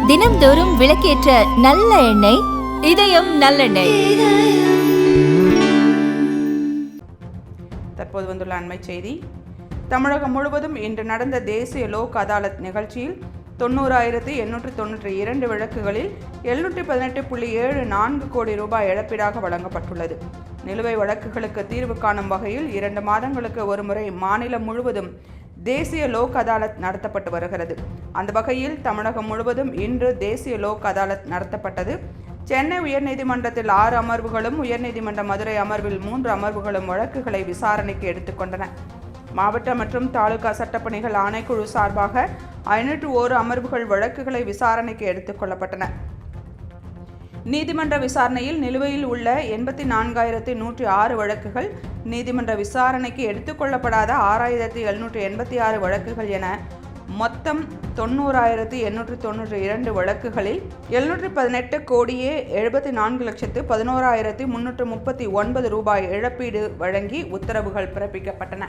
தினம்தோறும் விளக்கேற்ற நல்ல எண்ணெய் இதயம் நல்லெண்ணெய். தற்போது வந்துள்ள அண்மை செய்தி. தமிழகம் முழுவதும் இன்று நடந்த தேசிய லோக் அதாலத் நிகழ்ச்சியில் 90,892 வழக்குகளில் 718.74 கோடி ரூபாய் இழப்பீடாக வழங்கப்பட்டுள்ளது. நிலுவை வழக்குகளுக்கு தீர்வு காணும் வகையில் 2 மாதங்களுக்கு ஒருமுறை மாநிலம் முழுவதும் தேசிய லோக் அதாலத் நடத்தப்பட்டு வருகிறது. அந்த வகையில் தமிழகம் முழுவதும் இன்று தேசிய லோக் அதாலத் நடத்தப்பட்டது. சென்னை உயர்நீதிமன்றத்தில் 6 அமர்வுகளும், உயர்நீதிமன்ற மதுரை அமர்வில் 3 அமர்வுகளும் வழக்குகளை விசாரணைக்கு எடுத்துக்கொண்டன. மாவட்ட மற்றும் தாலுகா சட்டப்பணிகள் ஆணைக்குழு சார்பாக 501 அமர்வுகள் வழக்குகளை விசாரணைக்கு எடுத்துக்கொள்ளப்பட்டன. நீதிமன்ற விசாரணையில் நிலுவையில் உள்ள 84,106 வழக்குகள், நீதிமன்ற விசாரணைக்கு எடுத்துக்கொள்ளப்படாத 6,786 வழக்குகள் என மொத்தம் 90,892 வழக்குகளில் 718,74,11,339 ரூபாய் இழப்பீடு வழங்கி உத்தரவுகள் பிறப்பிக்கப்பட்டன.